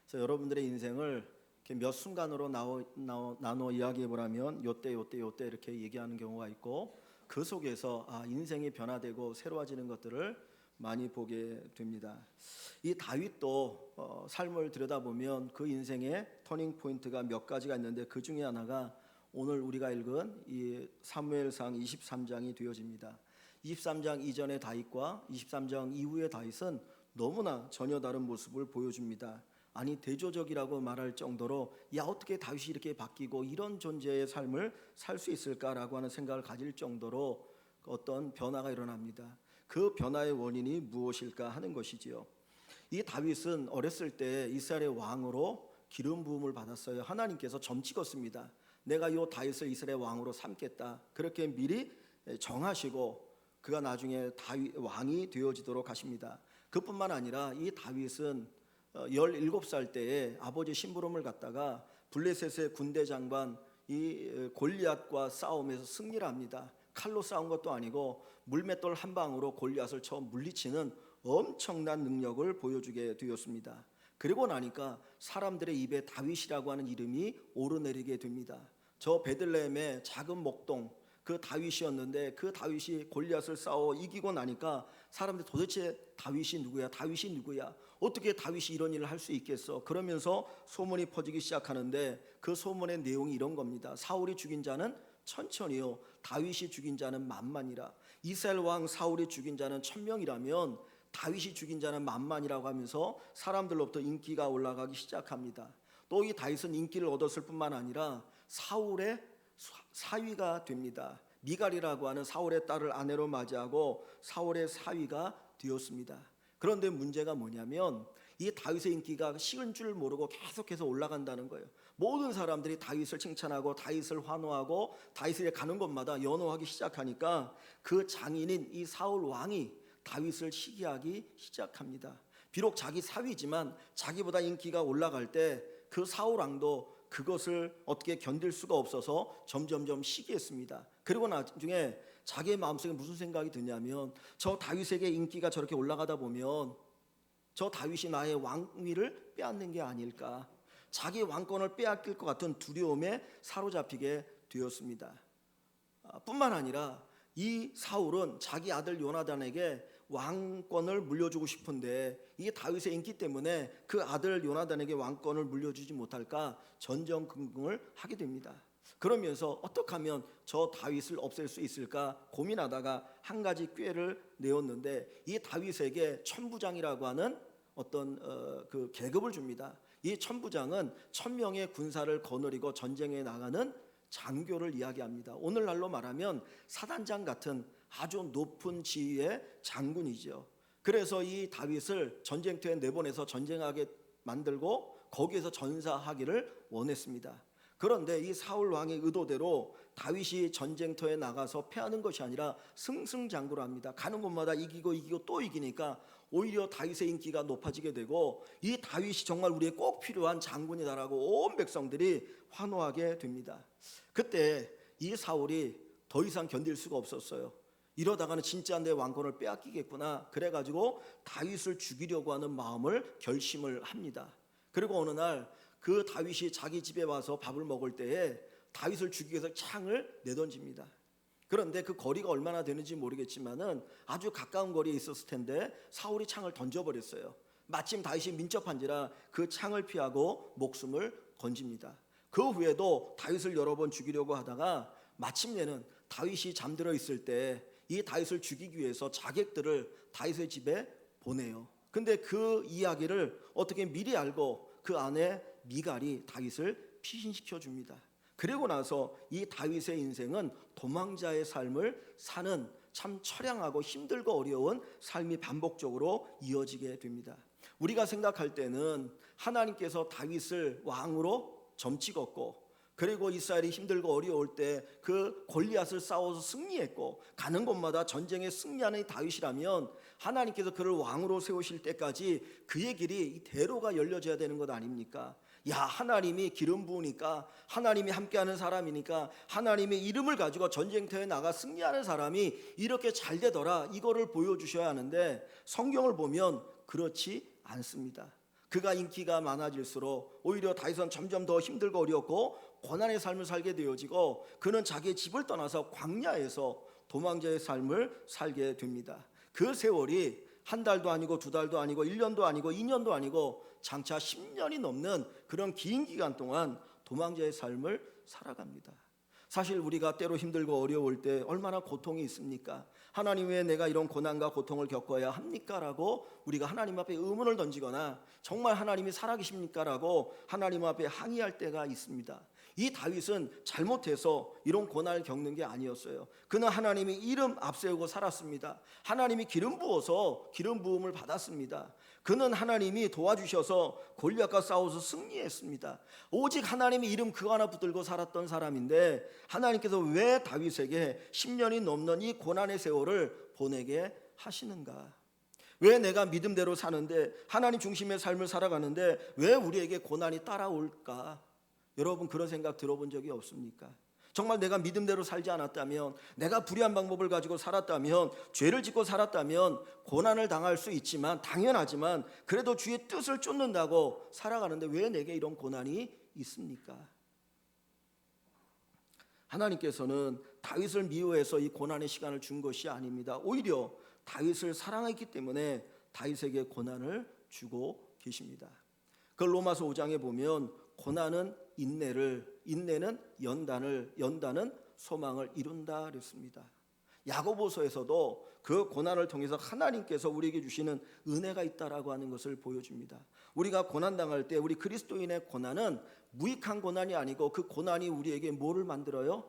그래서 여러분들의 인생을 이렇게 몇 순간으로 나눠 이야기해 보라면 요때 이렇게 얘기하는 경우가 있고, 그 속에서 인생이 변화되고 새로워지는 것들을 많이 보게 됩니다. 이 다윗도 삶을 들여다보면 그 인생의 터닝 포인트가 몇 가지가 있는데, 그 중에 하나가 오늘 우리가 읽은 이 사무엘상 23장이 되어집니다. 23장 이전의 다윗과 23장 이후의 다윗은 너무나 전혀 다른 모습을 보여줍니다. 아니, 대조적이라고 말할 정도로 어떻게 다윗이 이렇게 바뀌고 이런 존재의 삶을 살 수 있을까라고 하는 생각을 가질 정도로 어떤 변화가 일어납니다. 그 변화의 원인이 무엇일까 하는 것이지요. 이 다윗은 어렸을 때 이스라엘의 왕으로 기름 부음을 받았어요. 하나님께서 점 찍었습니다. 내가 이 다윗을 이스라엘 왕으로 삼겠다, 그렇게 미리 정하시고 그가 나중에 다윗 왕이 되어지도록 하십니다. 그뿐만 아니라 이 다윗은 17살 때에 아버지 심부름을 갖다가 블레셋의 군대 장관 이 골리앗과 싸움에서 승리를 합니다. 칼로 싸운 것도 아니고 물맷돌 한 방으로 골리앗을 처음 물리치는 엄청난 능력을 보여주게 되었습니다. 그리고 나니까 사람들의 입에 다윗이라고 하는 이름이 오르내리게 됩니다. 저 베들레헴의 작은 목동, 그 다윗이었는데 그 다윗이 골리앗을 싸워 이기고 나니까 사람들이 도대체 다윗이 누구야? 다윗이 누구야? 어떻게 다윗이 이런 일을 할 수 있겠어? 그러면서 소문이 퍼지기 시작하는데, 그 소문의 내용이 이런 겁니다. 사울이 죽인 자는 천천히요, 다윗이 죽인 자는 만만이라. 이스라엘 왕 사울이 죽인 자는 1000명이라면 다윗이 죽인 자는 만만이라고 하면서 사람들로부터 인기가 올라가기 시작합니다. 또 이 다윗은 인기를 얻었을 뿐만 아니라 사울의 사위가 됩니다. 미갈이라고 하는 사울의 딸을 아내로 맞이하고 사울의 사위가 되었습니다. 그런데 문제가 뭐냐면 이 다윗의 인기가 식은 줄 모르고 계속해서 올라간다는 거예요. 모든 사람들이 다윗을 칭찬하고 다윗을 환호하고 다윗에 가는 곳마다 연호하기 시작하니까 그 장인인 이 사울 왕이 다윗을 시기하기 시작합니다. 비록 자기 사위지만 자기보다 인기가 올라갈 때 그 사울 왕도 그것을 어떻게 견딜 수가 없어서 점점점 시기했습니다. 그리고 나중에 자기의 마음속에 무슨 생각이 드냐면, 저 다윗에게 인기가 저렇게 올라가다 보면 저 다윗이 나의 왕위를 빼앗는 게 아닐까, 자기 왕권을 빼앗길 것 같은 두려움에 사로잡히게 되었습니다. 뿐만 아니라 이 사울은 자기 아들 요나단에게 왕권을 물려주고 싶은데 이 다윗의 인기 때문에 그 아들 요나단에게 왕권을 물려주지 못할까 전전긍긍을 하게 됩니다. 그러면서 어떻게 하면 저 다윗을 없앨 수 있을까 고민하다가 한 가지 꾀를 내었는데, 이 다윗에게 천부장이라고 하는 어떤 그 계급을 줍니다. 이 천부장은 1000명의 군사를 거느리고 전쟁에 나가는 장교를 이야기합니다. 오늘날로 말하면 사단장 같은 아주 높은 지위의 장군이죠. 그래서 이 다윗을 전쟁터에 내보내서 전쟁하게 만들고 거기에서 전사하기를 원했습니다. 그런데 이 사울 왕의 의도대로 다윗이 전쟁터에 나가서 패하는 것이 아니라 승승장구를 합니다. 가는 곳마다 이기고 또 이기니까 오히려 다윗의 인기가 높아지게 되고, 이 다윗이 정말 우리에 꼭 필요한 장군이다라고 온 백성들이 환호하게 됩니다. 그때 이 사울이 더 이상 견딜 수가 없었어요. 이러다가는 진짜 내 왕권을 빼앗기겠구나, 그래가지고 다윗을 죽이려고 하는 마음을 결심을 합니다. 그리고 어느 날 그 다윗이 자기 집에 와서 밥을 먹을 때에 다윗을 죽이기 위해서 창을 내던집니다. 그런데 그 거리가 얼마나 되는지 모르겠지만은 아주 가까운 거리에 있었을 텐데 사울이 창을 던져버렸어요. 마침 다윗이 민첩한지라 그 창을 피하고 목숨을 건집니다. 그 후에도 다윗을 여러 번 죽이려고 하다가 마침내는 다윗이 잠들어 있을 때 이 다윗을 죽이기 위해서 자객들을 다윗의 집에 보내요. 근데 그 이야기를 어떻게 미리 알고 그 아내 미갈이 다윗을 피신시켜 줍니다. 그리고 나서 이 다윗의 인생은 도망자의 삶을 사는 참 처량하고 힘들고 어려운 삶이 반복적으로 이어지게 됩니다. 우리가 생각할 때는 하나님께서 다윗을 왕으로 점찍었고, 그리고 이스라엘이 힘들고 어려울 때 그 골리앗을 싸워서 승리했고, 가는 곳마다 전쟁에 승리하는 다윗이라면 하나님께서 그를 왕으로 세우실 때까지 그의 길이 대로가 열려져야 되는 것 아닙니까? 하나님이 기름 부으니까, 하나님이 함께하는 사람이니까, 하나님의 이름을 가지고 전쟁터에 나가 승리하는 사람이 이렇게 잘 되더라, 이거를 보여주셔야 하는데 성경을 보면 그렇지 않습니다. 그가 인기가 많아질수록 오히려 다윗은 점점 더 힘들고 어렵고 고난의 삶을 살게 되어지고 그는 자기의 집을 떠나서 광야에서 도망자의 삶을 살게 됩니다. 그 세월이 한 달도 아니고 두 달도 아니고 1년도 아니고 2년도 아니고 장차 10년이 넘는 그런 긴 기간 동안 도망자의 삶을 살아갑니다. 사실 우리가 때로 힘들고 어려울 때 얼마나 고통이 있습니까? 하나님 왜 내가 이런 고난과 고통을 겪어야 합니까? 라고 우리가 하나님 앞에 의문을 던지거나 정말 하나님이 살아계십니까? 라고 하나님 앞에 항의할 때가 있습니다. 이 다윗은 잘못해서 이런 고난을 겪는 게 아니었어요. 그는 하나님이 이름 앞세우고 살았습니다. 하나님이 기름 부어서 기름 부음을 받았습니다. 그는 하나님이 도와주셔서 골리앗과 싸워서 승리했습니다. 오직 하나님의 이름 그거 하나 붙들고 살았던 사람인데 하나님께서 왜 다윗에게 10년이 넘는 이 고난의 세월을 보내게 하시는가? 왜 내가 믿음대로 사는데 하나님 중심의 삶을 살아가는데 왜 우리에게 고난이 따라올까? 여러분 그런 생각 들어본 적이 없습니까? 정말 내가 믿음대로 살지 않았다면, 내가 불의한 방법을 가지고 살았다면, 죄를 짓고 살았다면 고난을 당할 수 있지만 당연하지만 그래도 주의 뜻을 쫓는다고 살아가는데 왜 내게 이런 고난이 있습니까? 하나님께서는 다윗을 미워해서 이 고난의 시간을 준 것이 아닙니다. 오히려 다윗을 사랑했기 때문에 다윗에게 고난을 주고 계십니다. 그 로마서 5장에 보면 고난은 인내는 연단은 소망을 이룬다 그랬습니다. 야고보서에서도 그 고난을 통해서 하나님께서 우리에게 주시는 은혜가 있다라고 하는 것을 보여줍니다. 우리가 고난 당할 때 우리 그리스도인의 고난은 무익한 고난이 아니고 그 고난이 우리에게 뭐를 만들어요?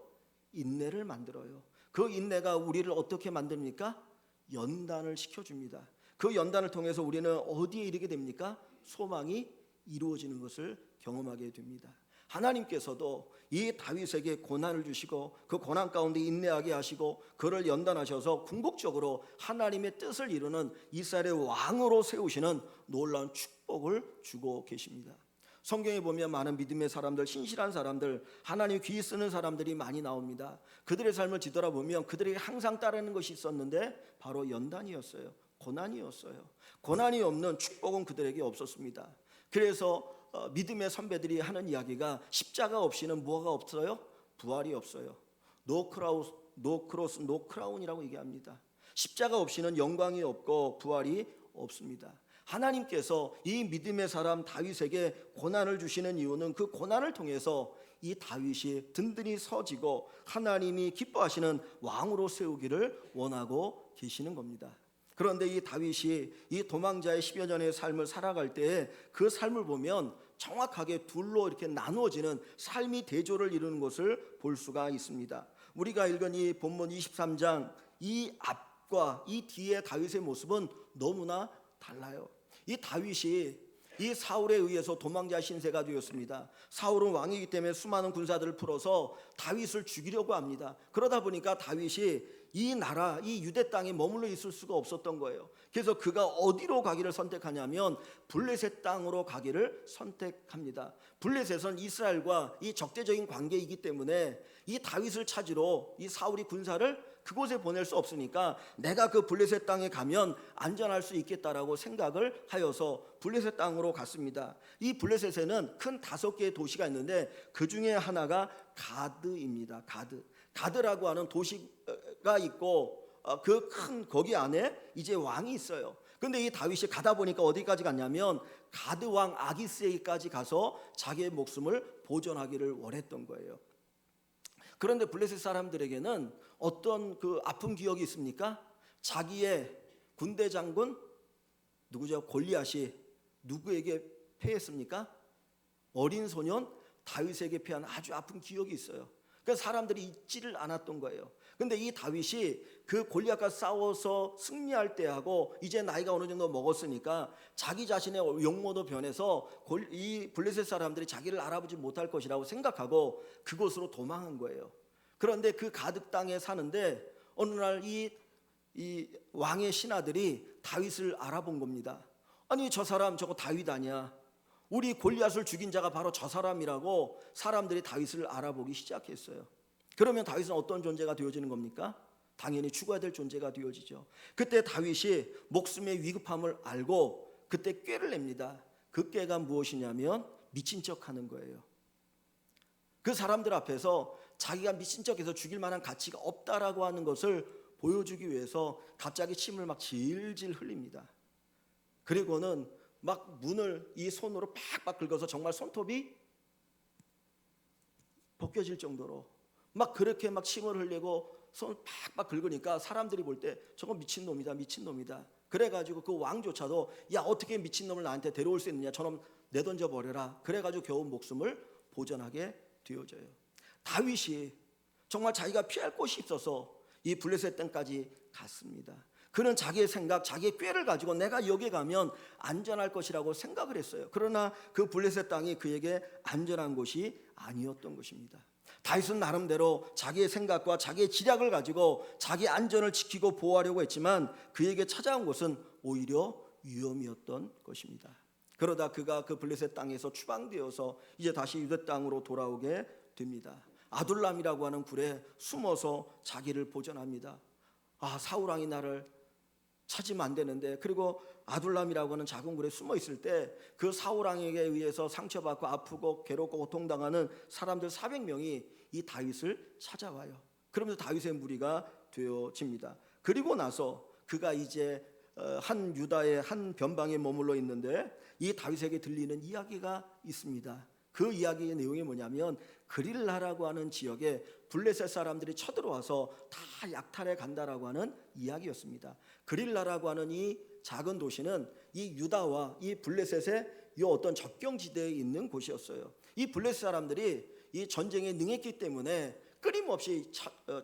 인내를 만들어요. 그 인내가 우리를 어떻게 만듭니까? 연단을 시켜줍니다. 그 연단을 통해서 우리는 어디에 이르게 됩니까? 소망이 이루어지는 것을 경험하게 됩니다. 하나님께서도 이 다윗에게 고난을 주시고 그 고난 가운데 인내하게 하시고 그를 연단하셔서 궁극적으로 하나님의 뜻을 이루는 이스라엘의 왕으로 세우시는 놀라운 축복을 주고 계십니다. 성경에 보면 많은 믿음의 사람들, 신실한 사람들, 하나님 귀 쓰는 사람들이 많이 나옵니다. 그들의 삶을 뒤돌아보면 그들에게 항상 따르는 것이 있었는데 바로 연단이었어요. 고난이었어요. 고난이 없는 축복은 그들에게 없었습니다. 그래서 믿음의 선배들이 하는 이야기가 십자가 없이는 뭐가 없어요? 부활이 없어요. 노 크로스, 노 크라운이라고 얘기합니다. 십자가 없이는 영광이 없고 부활이 없습니다. 하나님께서 이 믿음의 사람 다윗에게 고난을 주시는 이유는 그 고난을 통해서 이 다윗이 든든히 서지고 하나님이 기뻐하시는 왕으로 세우기를 원하고 계시는 겁니다. 그런데 이 다윗이 이 도망자의 10여 년의 삶을 살아갈 때에 그 삶을 보면 정확하게 둘로 이렇게 나누어지는 삶이 대조를 이루는 것을 볼 수가 있습니다. 우리가 읽은 이 본문 23장 이 앞과 이 뒤의 다윗의 모습은 너무나 달라요. 이 다윗이 이 사울에 의해서 도망자 신세가 되었습니다. 사울은 왕이기 때문에 수많은 군사들을 풀어서 다윗을 죽이려고 합니다. 그러다 보니까 다윗이 이 나라, 이 유대 땅에 머물러 있을 수가 없었던 거예요. 그래서 그가 어디로 가기를 선택하냐면 블레셋 땅으로 가기를 선택합니다. 블레셋은 이스라엘과 이 적대적인 관계이기 때문에 이 다윗을 찾으러 이 사울이 군사를 그곳에 보낼 수 없으니까 내가 그 블레셋 땅에 가면 안전할 수 있겠다라고 생각을 하여서 블레셋 땅으로 갔습니다. 이 블레셋에는 큰 5개의 도시가 있는데 그 중에 하나가 가드입니다. 가드라고 하는 도시가 있고 그 큰 거기 안에 이제 왕이 있어요. 근데 이 다윗이 가다 보니까 어디까지 갔냐면 가드 왕 아기스에게까지 가서 자기의 목숨을 보존하기를 원했던 거예요. 그런데 블레셋 사람들에게는 어떤 그 아픈 기억이 있습니까? 자기의 군대 장군 누구죠? 골리앗이 누구에게 패했습니까? 어린 소년 다윗에게 패한 아주 아픈 기억이 있어요. 그래서 사람들이 잊지를 않았던 거예요. 근데 이 다윗이 그 골리앗과 싸워서 승리할 때하고 이제 나이가 어느 정도 먹었으니까 자기 자신의 용모도 변해서 이 블레셋 사람들이 자기를 알아보지 못할 것이라고 생각하고 그곳으로 도망한 거예요. 그런데 그 가드 땅에 사는데 어느 날 이 왕의 신하들이 다윗을 알아본 겁니다. 아니 저 사람 저거 다윗 아니야? 우리 골리앗을 죽인 자가 바로 저 사람이라고 사람들이 다윗을 알아보기 시작했어요. 그러면 다윗은 어떤 존재가 되어지는 겁니까? 당연히 죽어야 될 존재가 되어지죠. 그때 다윗이 목숨의 위급함을 알고 그때 꾀를 냅니다. 그 깨가 무엇이냐면 미친 척하는 거예요. 그 사람들 앞에서 자기가 미친 척해서 죽일 만한 가치가 없다라고 하는 것을 보여주기 위해서 갑자기 침을 막 질질 흘립니다. 그리고는 막 문을 이 손으로 팍팍 긁어서 정말 손톱이 벗겨질 정도로 막 그렇게 막 침을 흘리고 손을 팍팍 긁으니까 사람들이 볼 때 저거 미친놈이다, 미친놈이다. 그래가지고 그 왕조차도 야, 어떻게 미친놈을 나한테 데려올 수 있느냐, 저놈 내던져 버려라. 그래가지고 겨우 목숨을 보전하게 되어져요. 다윗이 정말 자기가 피할 곳이 있어서 이 블레셋 땅까지 갔습니다. 그는 자기의 생각, 자기의 꾀를 가지고 내가 여기 가면 안전할 것이라고 생각을 했어요. 그러나 그 블레셋 땅이 그에게 안전한 곳이 아니었던 것입니다. 다윗은 나름대로 자기의 생각과 자기의 지략을 가지고 자기 안전을 지키고 보호하려고 했지만 그에게 찾아온 것은 오히려 위험이었던 것입니다. 그러다 그가 그 블레셋 땅에서 추방되어서 이제 다시 유대 땅으로 돌아오게 됩니다. 아둘람이라고 하는 굴에 숨어서 자기를 보전합니다. 사울 왕이 나를 찾으면 안 되는데, 그리고 아둘람이라고 하는 작은 굴에 숨어 있을 때 그 사울 왕에게 의해서 상처받고 아프고 괴롭고 고통당하는 사람들 400명이 이 다윗을 찾아와요. 그러면서 다윗의 무리가 되어집니다. 그리고 나서 그가 이제 한 유다의 한 변방에 머물러 있는데 이 다윗에게 들리는 이야기가 있습니다. 그 이야기의 내용이 뭐냐면 그릴라라고 하는 지역에 블레셋 사람들이 쳐들어와서 다 약탈해 간다라고 하는 이야기였습니다. 그릴라라고 하는 이 작은 도시는 이 유다와 이 블레셋의 이 어떤 접경지대에 있는 곳이었어요. 이 블레셋 사람들이 이 전쟁에 능했기 때문에 끊임없이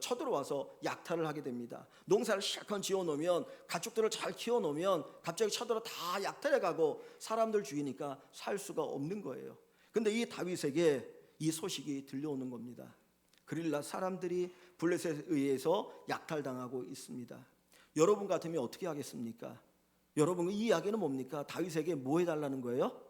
쳐들어와서 약탈을 하게 됩니다. 농사를 실컷 지어놓으면, 가축들을 잘 키워놓으면 갑자기 쳐들어 다 약탈해 가고 사람들 죽이니까 살 수가 없는 거예요. 근데 이 다윗에게 이 소식이 들려오는 겁니다. 그릴라 사람들이 블레셋에 의해서 약탈당하고 있습니다. 여러분 같으면 어떻게 하겠습니까? 여러분, 이 이야기는 뭡니까? 다윗에게 뭐 해달라는 거예요?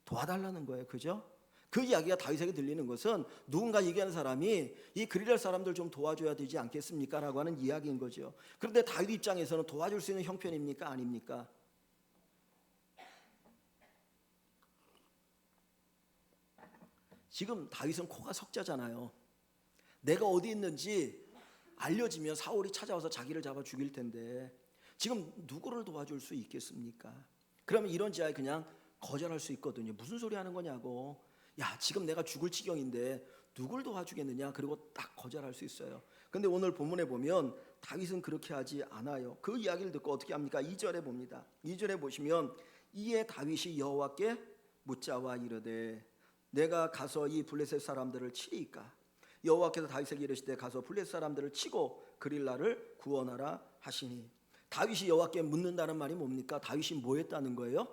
도와달라는 거예요. 그죠? 그 이야기가 다윗에게 들리는 것은 누군가 얘기하는 사람이 이 그릴라 사람들 좀 도와줘야 되지 않겠습니까? 라고 하는 이야기인 거죠. 그런데 다윗 입장에서는 도와줄 수 있는 형편입니까? 아닙니까? 지금 다윗은 코가 석자잖아요. 내가 어디 있는지 알려지면 사울이 찾아와서 자기를 잡아 죽일 텐데 지금 누구를 도와줄 수 있겠습니까? 그러면 이런 지하에 그냥 거절할 수 있거든요. 무슨 소리 하는 거냐고. 야, 지금 내가 죽을 지경인데 누굴 도와주겠느냐. 그리고 딱 거절할 수 있어요. 근데 오늘 본문에 보면 다윗은 그렇게 하지 않아요. 그 이야기를 듣고 어떻게 합니까? 2절에 봅니다. 2절에 보시면 이에 다윗이 여호와께 묻자와 이르되 내가 가서 이 블레셋 사람들을 치리이까? 여호와께서 다윗에게 이르시되 가서 블레셋 사람들을 치고 그릴라를 구원하라 하시니. 다윗이 여호와께 묻는다는 말이 뭡니까? 다윗이 뭐 했다는 거예요?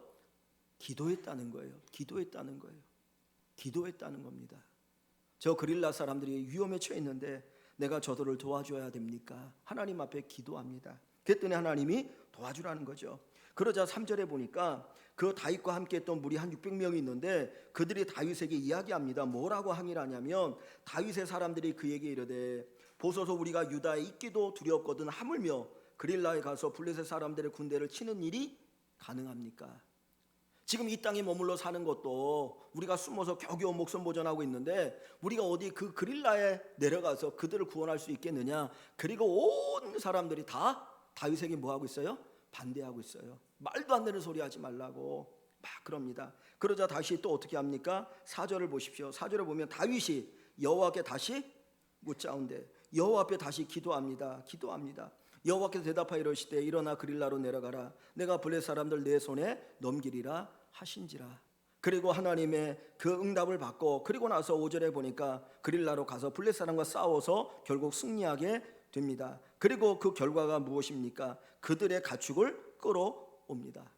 기도했다는 거예요. 기도했다는 거예요. 기도했다는 겁니다. 저 그릴라 사람들이 위험에 처해 있는데 내가 저들을 도와줘야 됩니까? 하나님 앞에 기도합니다. 그랬더니 하나님이 도와주라는 거죠. 그러자 3절에 보니까 그 다윗과 함께 했던 무리 한 600명이 있는데 그들이 다윗에게 이야기합니다. 뭐라고 항의를 하냐면 다윗의 사람들이 그에게 이르되 보소서 우리가 유다에 있기도 두렵거든 하물며 그릴라에 가서 블레셋 사람들의 군대를 치는 일이 가능합니까? 지금 이 땅에 머물러 사는 것도 우리가 숨어서 겨우겨우 목숨 보존하고 있는데 우리가 어디 그 그릴라에 내려가서 그들을 구원할 수 있겠느냐? 그리고 온 사람들이 다 다윗에게 뭐하고 있어요? 반대하고 있어요. 말도 안 되는 소리 하지 말라고 막 그럽니다. 그러자 다시 또 어떻게 합니까? 4절을 보십시오. 4절에 보면 다윗이 여호와께 다시 묻자온대 여호와 앞에 다시 기도합니다. 여호와께서 대답하여 이르시되 일어나 그릴라로 내려가라. 내가 블레셋 사람들 내 손에 넘기리라 하신지라. 그리고 하나님의 그 응답을 받고 그리고 나서 5절에 보니까 그릴라로 가서 블레셋 사람과 싸워서 결국 승리하게 됩니다. 그리고 그 결과가 무엇입니까? 그들의 가축을 끌어옵니다.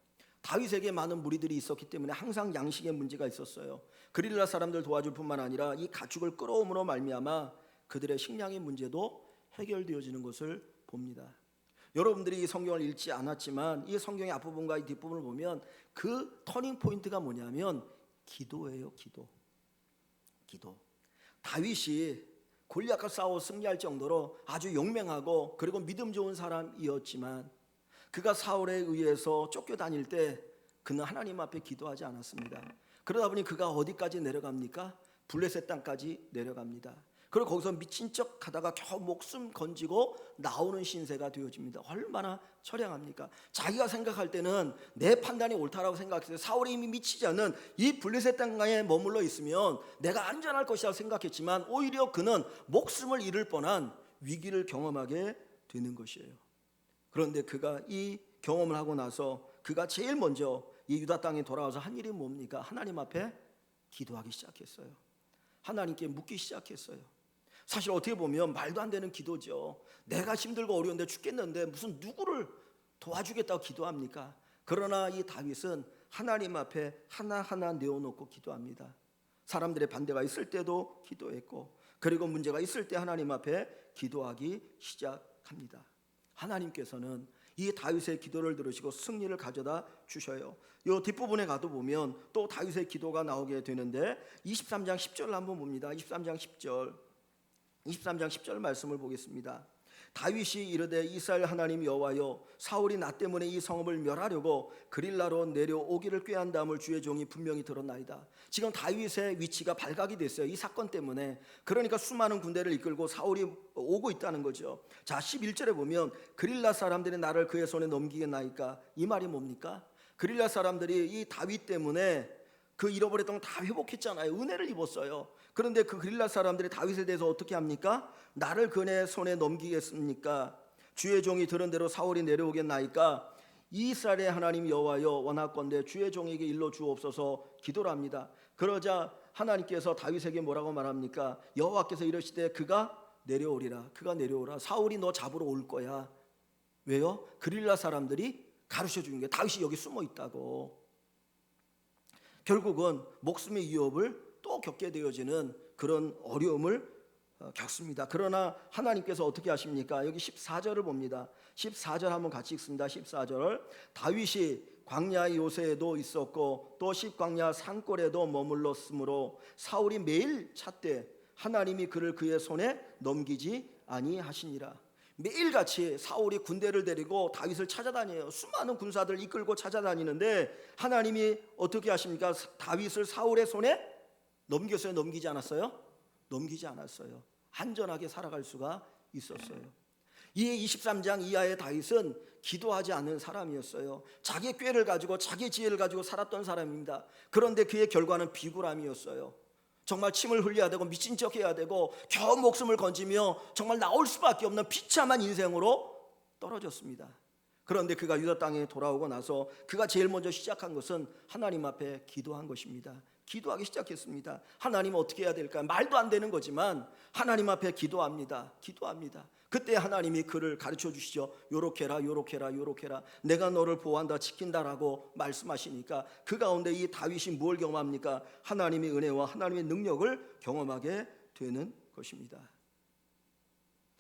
다윗에게 많은 무리들이 있었기 때문에 항상 양식의 문제가 있었어요. 그릴라 사람들 도와줄 뿐만 아니라 이 가축을 끌어옴으로 말미암아 그들의 식량의 문제도 해결되어지는 것을 봅니다. 여러분들이 이 성경을 읽지 않았지만 이 성경의 앞부분과 이 뒷부분을 보면 그 터닝 포인트가 뭐냐면 기도예요. 기도. 다윗이 골리앗과 싸워 승리할 정도로 아주 용맹하고 그리고 믿음 좋은 사람이었지만 그가 사울에 의해서 쫓겨다닐 때 그는 하나님 앞에 기도하지 않았습니다. 그러다 보니 그가 어디까지 내려갑니까? 블레셋 땅까지 내려갑니다. 그리고 거기서 미친 척 하다가 겨우 목숨 건지고 나오는 신세가 되어집니다. 얼마나 처량합니까? 자기가 생각할 때는 내 판단이 옳다라고 생각했어요. 사울이 이미 미치지 않는 이 블레셋 땅에 머물러 있으면 내가 안전할 것이라고 생각했지만 오히려 그는 목숨을 잃을 뻔한 위기를 경험하게 되는 것이에요. 그런데 그가 이 경험을 하고 나서 그가 제일 먼저 이 유다 땅에 돌아와서 한 일이 뭡니까? 하나님 앞에 기도하기 시작했어요. 하나님께 묻기 시작했어요. 사실 어떻게 보면 말도 안 되는 기도죠. 내가 힘들고 어려운데 죽겠는데 무슨 누구를 도와주겠다고 기도합니까? 그러나 이 다윗은 하나님 앞에 하나하나 내어놓고 기도합니다. 사람들의 반대가 있을 때도 기도했고, 그리고 문제가 있을 때 하나님 앞에 기도하기 시작합니다. 하나님께서는 이 다윗의 기도를 들으시고 승리를 가져다 주셔요. 이 뒷부분에 가도 보면 또 다윗의 기도가 나오게 되는데 23장 10절을 한번 봅니다. 23장 10절 말씀을 보겠습니다. 다윗이 이르되 이스라엘 하나님 여호와여, 사울이 나 때문에 이 성읍을 멸하려고 그릴라로 내려오기를 꾀한다함을 주의 종이 분명히 들었나이다. 지금 다윗의 위치가 발각이 됐어요. 이 사건 때문에. 그러니까 수많은 군대를 이끌고 사울이 오고 있다는 거죠. 자, 11절에 보면 그릴라 사람들이 나를 그의 손에 넘기겠나이까? 이 말이 뭡니까? 그릴라 사람들이 이 다윗 때문에 그 잃어버렸던 거 다 회복했잖아요. 은혜를 입었어요. 그런데 그 그릴라 사람들이 다윗에 대해서 어떻게 합니까? 나를 그네 손에 넘기겠습니까? 주의 종이 들은 대로 사울이 내려오겠나이까? 이스라엘의 하나님 여호와여, 원하건대 주의 종에게 일러 주옵소서 기도를 합니다. 그러자 하나님께서 다윗에게 뭐라고 말합니까? 여호와께서 이르시되 그가 내려오리라. 그가 내려오라. 사울이 너 잡으러 올 거야. 왜요? 그릴라 사람들이 가르쳐 주는 게 다윗이 여기 숨어 있다고. 결국은 목숨의 위협을 또 겪게 되어지는 그런 어려움을 겪습니다. 그러나 하나님께서 어떻게 하십니까? 여기 14절을 봅니다. 14절 한번 같이 읽습니다. 14절. 다윗이 광야 요새에도 있었고 또 십광야 산골에도 머물렀으므로 사울이 매일 찾되 하나님이 그를 그의 손에 넘기지 아니하시니라. 매일같이 사울이 군대를 데리고 다윗을 찾아다녀요. 수많은 군사들 이끌고 찾아다니는데 하나님이 어떻게 하십니까? 다윗을 사울의 손에 넘겼어요? 넘기지 않았어요? 넘기지 않았어요. 안전하게 살아갈 수가 있었어요. 이에 23장 이하의 다윗은 기도하지 않는 사람이었어요. 자기의 꾀를 가지고 자기의 지혜를 가지고 살았던 사람입니다. 그런데 그의 결과는 비굴함이었어요. 정말 침을 흘려야 되고 미친 척 해야 되고 겨우 목숨을 건지며 정말 나올 수밖에 없는 비참한 인생으로 떨어졌습니다. 그런데 그가 유다 땅에 돌아오고 나서 그가 제일 먼저 시작한 것은 하나님 앞에 기도한 것입니다. 기도하기 시작했습니다. 하나님 어떻게 해야 될까요? 말도 안 되는 거지만 하나님 앞에 기도합니다. 그때 하나님이 그를 가르쳐 주시죠. 요렇게 해라, 요렇게 해라, 요렇게 해라. 내가 너를 보호한다, 지킨다라고 말씀하시니까 그 가운데 이 다윗이 뭘 경험합니까? 하나님의 은혜와 하나님의 능력을 경험하게 되는 것입니다.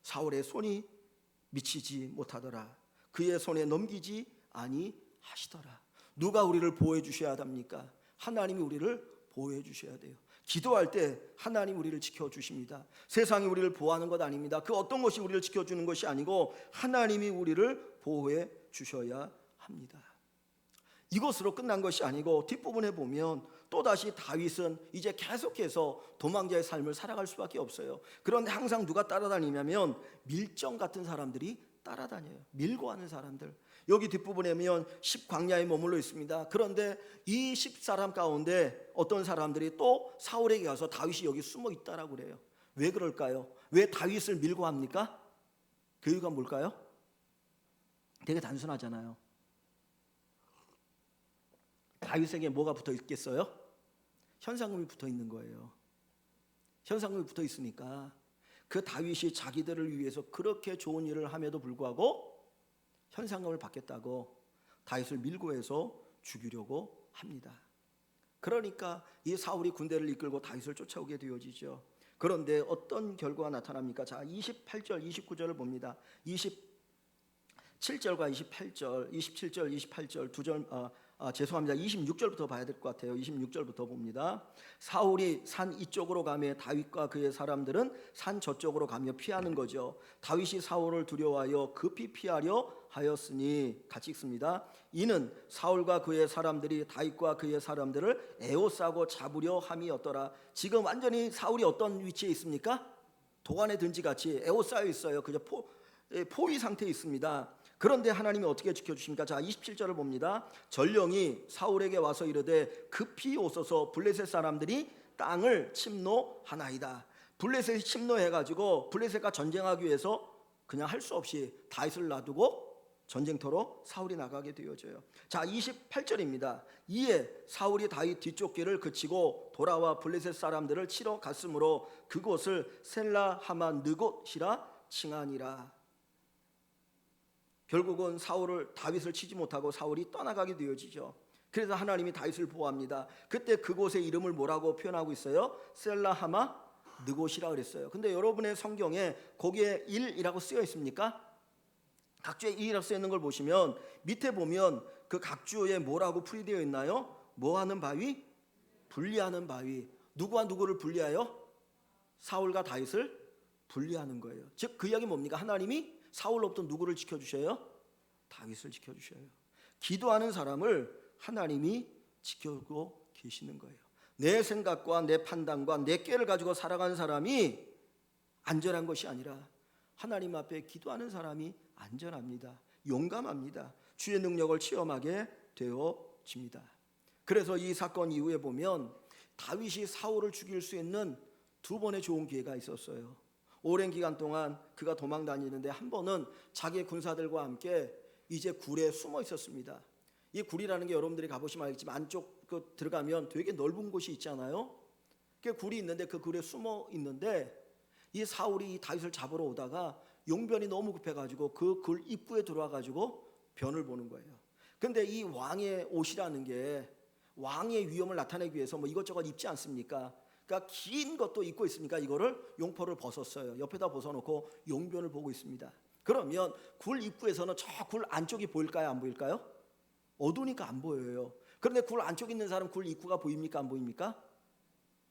사울의 손이 미치지 못하더라. 그의 손에 넘기지 아니하시더라. 누가 우리를 보호해 주셔야 합니까? 하나님이 우리를 보호해 주셔야 돼요. 기도할 때 하나님 우리를 지켜주십니다. 세상이 우리를 보호하는 것 아닙니다. 그 어떤 것이 우리를 지켜주는 것이 아니고 하나님이 우리를 보호해 주셔야 합니다. 이것으로 끝난 것이 아니고 뒷부분에 보면 또다시 다윗은 이제 계속해서 도망자의 삶을 살아갈 수밖에 없어요. 그런데 항상 누가 따라다니냐면 밀정 같은 사람들이 따라다녀요. 밀고 하는 사람들. 여기 뒷부분에 보면 10광야에 머물러 있습니다. 그런데 이 10사람 가운데 어떤 사람들이 또 사울에게 가서 다윗이 여기 숨어 있다라고 그래요. 왜 그럴까요? 왜 다윗을 밀고 합니까? 그 이유가 뭘까요? 되게 단순하잖아요. 다윗에게 뭐가 붙어 있겠어요? 현상금이 붙어 있는 거예요. 현상금이 붙어 있으니까 그 다윗이 자기들을 위해서 그렇게 좋은 일을 함에도 불구하고 현상금을 받겠다고 다윗을 밀고 해서 죽이려고 합니다. 그러니까 이 사울이 군대를 이끌고 다윗을 쫓아오게 되어지죠. 그런데 어떤 결과가 나타납니까? 자, 28절, 29절을 봅니다. 27절과 28절, 27절, 28절 두 절, 죄송합니다. 26절부터 봐야 될 것 같아요. 26절부터 봅니다. 사울이 산 이쪽으로 가며 다윗과 그의 사람들은 산 저쪽으로 가며 피하는 거죠. 다윗이 사울을 두려워하여 급히 피하려 하였으니, 같이 읽습니다. 이는 사울과 그의 사람들이 다윗과 그의 사람들을 에워싸고 잡으려 함이었더라. 지금 완전히 사울이 어떤 위치에 있습니까? 도간에 든지같이 에워싸여 있어요. 그저 포위 상태에 있습니다. 그런데 하나님이 어떻게 지켜주십니까? 자, 27절을 봅니다. 전령이 사울에게 와서 이르되 급히 오소서, 블레셋 사람들이 땅을 침노하나이다. 블레셋이 침노해가지고 블레셋과 전쟁하기 위해서 그냥 할 수 없이 다윗을 놔두고 전쟁터로 사울이 나가게 되어져요. 자, 28절입니다. 이에 사울이 다윗 뒤쪽 길을 그치고 돌아와 블레셋 사람들을 치러 갔으므로 그곳을 셀라 하마 느곳이라 칭하니라. 결국은 다윗을 치지 못하고 사울이 떠나가게 되어지죠. 그래서 하나님이 다윗을 보호합니다. 그때 그곳의 이름을 뭐라고 표현하고 있어요? 셀라 하마 느곳이라 그랬어요. 근데 여러분의 성경에 거기에 1이라고 쓰여 있습니까? 각주에 2라고 쓰여 있는 걸 보시면 밑에 보면 그 각주에 뭐라고 풀이되어 있나요? 뭐 하는 바위? 분리하는 바위. 누구와 누구를 분리하여? 사울과 다윗을 분리하는 거예요. 즉 그 이야기 뭡니까? 하나님이 사울로부터 누구를 지켜주셔요? 다윗을 지켜주셔요. 기도하는 사람을 하나님이 지켜주고 계시는 거예요. 내 생각과 내 판단과 내 꾀를 가지고 살아가는 사람이 안전한 것이 아니라 하나님 앞에 기도하는 사람이 안전합니다. 용감합니다. 주의 능력을 체험하게 되어집니다. 그래서 이 사건 이후에 보면 다윗이 사울을 죽일 수 있는 두 번의 좋은 기회가 있었어요. 오랜 기간 동안 그가 도망 다니는데 한 번은 자기의 군사들과 함께 이제 굴에 숨어 있었습니다. 이 굴이라는 게 여러분들이 가보시면 알겠지만 안쪽 들어가면 되게 넓은 곳이 있잖아요. 그 굴이 있는데 그 굴에 숨어 있는데 이 사울이 이 다윗을 잡으러 오다가 용변이 너무 급해가지고 그 굴 입구에 들어와가지고 변을 보는 거예요. 근데 이 왕의 옷이라는 게 왕의 위엄을 나타내기 위해서 뭐 이것저것 입지 않습니까? 그러니까 긴 것도 입고 있으니까 이거를 용포를 벗었어요. 옆에다 벗어놓고 용변을 보고 있습니다. 그러면 굴 입구에서는 저 굴 안쪽이 보일까요? 안 보일까요? 어두우니까 안 보여요. 그런데 굴 안쪽에 있는 사람 굴 입구가 보입니까? 안 보입니까?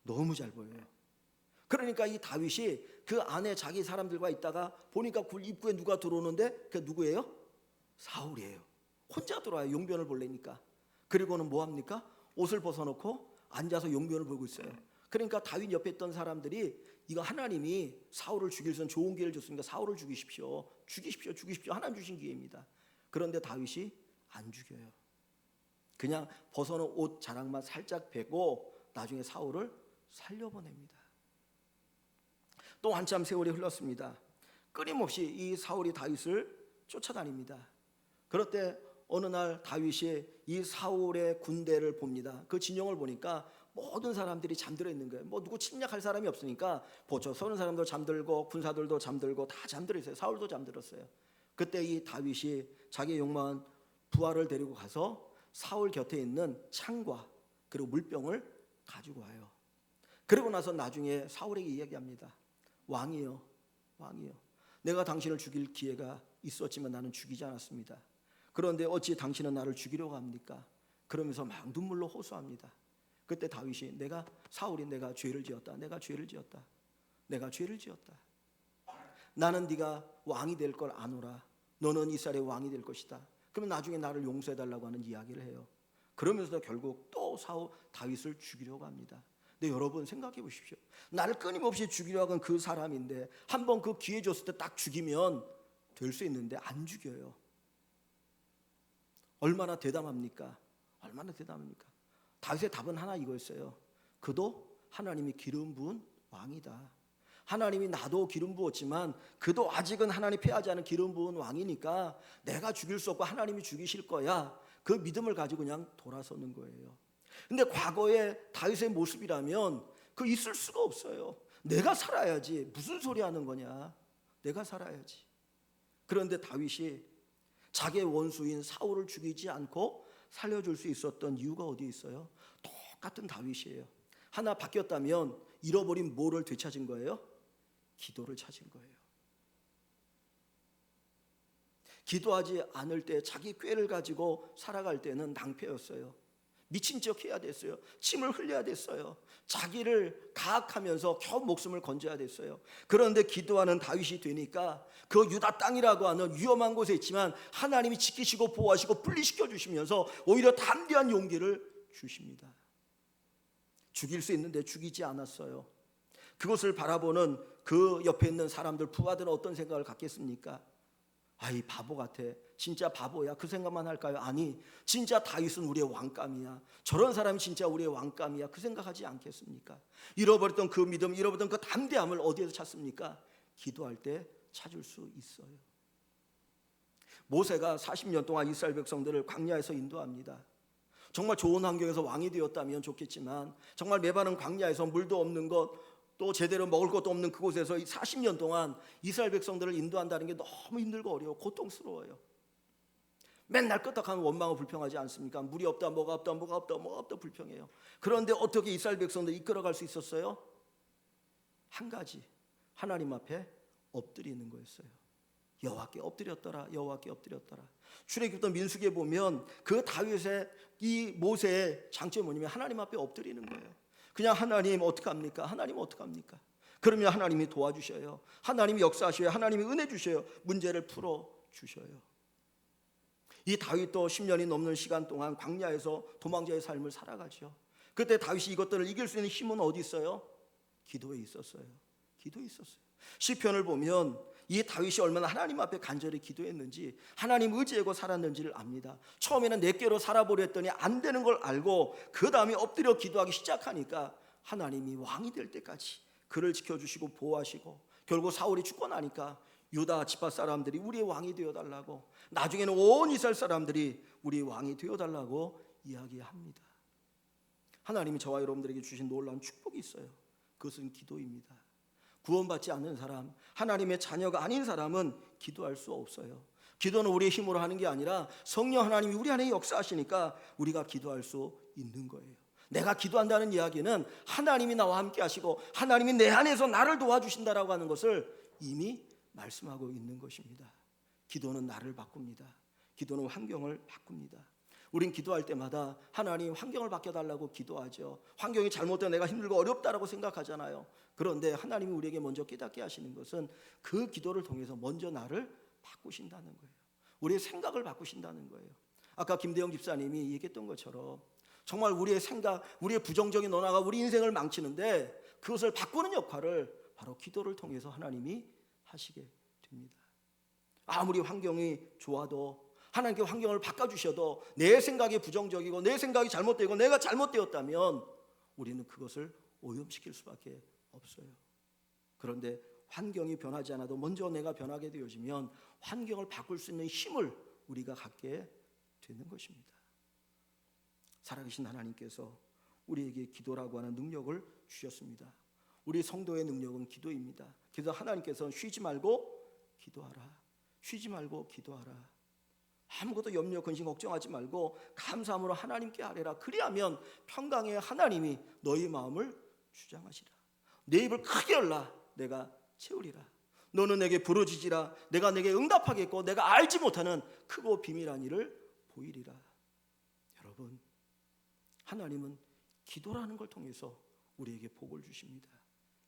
너무 잘 보여요. 그러니까 이 다윗이 그 안에 자기 사람들과 있다가 보니까 굴 입구에 누가 들어오는데 그게 누구예요? 사울이에요. 혼자 들어와요. 용변을 보려니까. 그리고는 뭐 합니까? 옷을 벗어놓고 앉아서 용변을 보고 있어요. 그러니까 다윗 옆에 있던 사람들이 이거 하나님이 사울을 죽일 수 있는 좋은 기회를 줬으니까 사울을 죽이십시오. 하나님 주신 기회입니다. 그런데 다윗이 안 죽여요. 그냥 벗어놓은 옷 자락만 살짝 베고 나중에 사울을 살려보냅니다. 또 한참 세월이 흘렀습니다. 끊임없이 이 사울이 다윗을 쫓아다닙니다. 그럴 때 어느 날 다윗이 이 사울의 군대를 봅니다. 그 진영을 보니까 모든 사람들이 잠들어 있는 거예요. 뭐 누구 침략할 사람이 없으니까 보초 서는 사람도 잠들고 군사들도 잠들고 다 잠들어 있어요. 사울도 잠들었어요. 그때 이 다윗이 자기의 욕망한 부하를 데리고 가서 사울 곁에 있는 창과 그리고 물병을 가지고 와요. 그리고 나서 나중에 사울에게 이야기합니다. 왕이요, 내가 당신을 죽일 기회가 있었지만 나는 죽이지 않았습니다. 그런데 어찌 당신은 나를 죽이려고 합니까? 그러면서 막 눈물로 호소합니다. 그때 다윗이 사울이 내가 죄를 지었다. 나는 네가 왕이 될 걸 아노라. 너는 이스라엘의 왕이 될 것이다. 그러면 나중에 나를 용서해달라고 하는 이야기를 해요. 그러면서 결국 또 다윗을 죽이려고 합니다. 근데 여러분 생각해 보십시오. 나를 끊임없이 죽이려고 한 그 사람인데 한번 그 기회 줬을 때 딱 죽이면 될 수 있는데 안 죽여요. 얼마나 대담합니까? 다윗의 답은 하나 이거였어요. 그도 하나님이 기름 부은 왕이다. 하나님이 나도 기름 부었지만 그도 아직은 하나님 패하지 않은 기름 부은 왕이니까 내가 죽일 수 없고 하나님이 죽이실 거야. 그 믿음을 가지고 그냥 돌아서는 거예요. 근데 과거의 다윗의 모습이라면 그 있을 수가 없어요. 내가 살아야지. 무슨 소리 하는 거냐. 내가 살아야지. 그런데 다윗이 자기의 원수인 사울을 죽이지 않고 살려줄 수 있었던 이유가 어디에 있어요? 똑같은 다윗이에요. 하나 바뀌었다면 잃어버린 뭐를 되찾은 거예요? 기도를 찾은 거예요. 기도하지 않을 때 자기 꾀를 가지고 살아갈 때는 낭패였어요. 미친 척 해야 됐어요. 침을 흘려야 됐어요. 자기를 가학하면서 겨우 목숨을 건져야 됐어요. 그런데 기도하는 다윗이 되니까 그 유다 땅이라고 하는 위험한 곳에 있지만 하나님이 지키시고 보호하시고 분리시켜 주시면서 오히려 담대한 용기를 주십니다. 죽일 수 있는데 죽이지 않았어요. 그것을 바라보는 그 옆에 있는 사람들, 부하들은 어떤 생각을 갖겠습니까? 아이 바보 같아, 진짜 바보야, 그 생각만 할까요? 아니, 진짜 다윗은 우리의 왕감이야, 저런 사람이 진짜 우리의 왕감이야, 그 생각하지 않겠습니까? 잃어버렸던 그 믿음, 잃어버렸던 그 담대함을 어디에서 찾습니까? 기도할 때 찾을 수 있어요. 모세가 40년 동안 이스라엘 백성들을 광야에서 인도합니다. 정말 좋은 환경에서 왕이 되었다면 좋겠지만 정말 메마른 광야에서 물도 없는 것, 또 제대로 먹을 것도 없는 그곳에서 40년 동안 이스라엘 백성들을 인도한다는 게 너무 힘들고 어려워, 고통스러워요. 맨날 끄떡하는 원망을 불평하지 않습니까? 물이 없다, 뭐가 없다, 뭐가 없다, 뭐가 없다 불평해요. 그런데 어떻게 이스라엘 백성들 이끌어갈 수 있었어요? 한 가지, 하나님 앞에 엎드리는 거였어요. 여호와께 엎드렸더라, 여호와께 엎드렸더라. 출애굽부터 민수기에 보면 그 다윗의 이 모세의 장점이 뭐냐면 하나님 앞에 엎드리는 거예요. 그냥 하나님 어떡합니까? 하나님 어떡합니까? 그러면 하나님이 도와주셔요. 하나님이 역사하셔요. 하나님이 은혜 주셔요. 문제를 풀어주셔요. 이 다윗도 10년이 넘는 시간 동안 광야에서 도망자의 삶을 살아가죠. 그때 다윗이 이것들을 이길 수 있는 힘은 어디 있어요? 기도에 있었어요. 기도에 있었어요. 시편을 보면 이 다윗이 얼마나 하나님 앞에 간절히 기도했는지, 하나님 의지하고 살았는지를 압니다. 처음에는 내께로 살아보려 했더니 안 되는 걸 알고 그 다음에 엎드려 기도하기 시작하니까 하나님이 왕이 될 때까지 그를 지켜주시고 보호하시고, 결국 사울이 죽고 나니까 유다 지파 사람들이 우리의 왕이 되어달라고, 나중에는 온 이스라엘 사람들이 우리의 왕이 되어달라고 이야기합니다. 하나님이 저와 여러분들에게 주신 놀라운 축복이 있어요. 그것은 기도입니다. 구원받지 않는 사람, 하나님의 자녀가 아닌 사람은 기도할 수 없어요. 기도는 우리의 힘으로 하는 게 아니라 성령 하나님이 우리 안에 역사하시니까 우리가 기도할 수 있는 거예요. 내가 기도한다는 이야기는 하나님이 나와 함께 하시고 하나님이 내 안에서 나를 도와주신다라고 하는 것을 이미 말씀하고 있는 것입니다. 기도는 나를 바꿉니다. 기도는 환경을 바꿉니다. 우린 기도할 때마다 하나님 환경을 바꿔달라고 기도하죠. 환경이 잘못되어 내가 힘들고 어렵다라고 생각하잖아요. 그런데 하나님이 우리에게 먼저 깨닫게 하시는 것은 그 기도를 통해서 먼저 나를 바꾸신다는 거예요. 우리의 생각을 바꾸신다는 거예요. 아까 김대영 집사님이 얘기했던 것처럼 정말 우리의 생각, 우리의 부정적인 언어가 우리 인생을 망치는데 그것을 바꾸는 역할을 바로 기도를 통해서 하나님이 하시게 됩니다. 아무리 환경이 좋아도, 하나님께 환경을 바꿔주셔도 내 생각이 부정적이고 내 생각이 잘못되고 내가 잘못되었다면 우리는 그것을 오염시킬 수밖에 없어요. 그런데 환경이 변하지 않아도 먼저 내가 변하게 되어지면 환경을 바꿀 수 있는 힘을 우리가 갖게 되는 것입니다. 살아계신 하나님께서 우리에게 기도라고 하는 능력을 주셨습니다. 우리 성도의 능력은 기도입니다. 그래서 하나님께서는 쉬지 말고 기도하라, 쉬지 말고 기도하라. 아무것도 염려, 근심, 걱정하지 말고 감사함으로 하나님께 아뢰라. 그리하면 평강의 하나님이 너희 마음을 주장하시라. 내 입을 크게 열라, 내가 채우리라. 너는 내게 부르짖으라, 내가 내게 응답하겠고 내가 알지 못하는 크고 비밀한 일을 보이리라. 여러분, 하나님은 기도라는 걸 통해서 우리에게 복을 주십니다.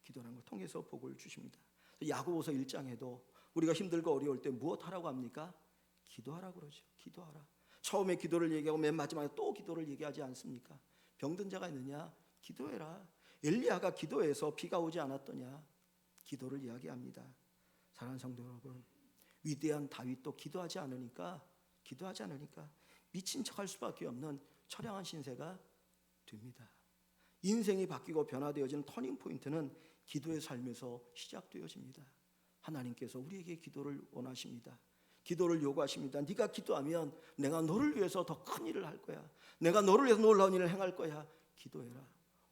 기도라는 걸 통해서 복을 주십니다. 야고보서 1장에도 우리가 힘들고 어려울 때 무엇 하라고 합니까? 기도하라고 그러죠. 기도하라. 처음에 기도를 얘기하고 맨 마지막에 또 기도를 얘기하지 않습니까? 병든 자가 있느냐? 기도해라. 엘리야가 기도해서 비가 오지 않았더냐? 기도를 이야기합니다. 사랑하는 성도 여러분, 위대한 다윗도 기도하지 않으니까 미친 척할 수밖에 없는 처량한 신세가 됩니다. 인생이 바뀌고 변화되어지는 터닝 포인트는 기도의 삶에서 시작되어집니다. 하나님께서 우리에게 기도를 원하십니다. 기도를 요구하십니다. 네가 기도하면 내가 너를 위해서 더 큰 일을 할 거야. 내가 너를 위해서 놀라운 일을 행할 거야. 기도해라.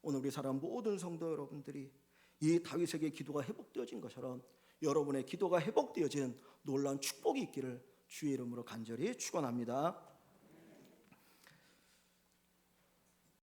오늘 우리 사람 모든 성도 여러분들이 이 다윗에게 기도가 회복되어진 것처럼 여러분의 기도가 회복되어진 놀라운 축복이 있기를 주의 이름으로 간절히 축원합니다.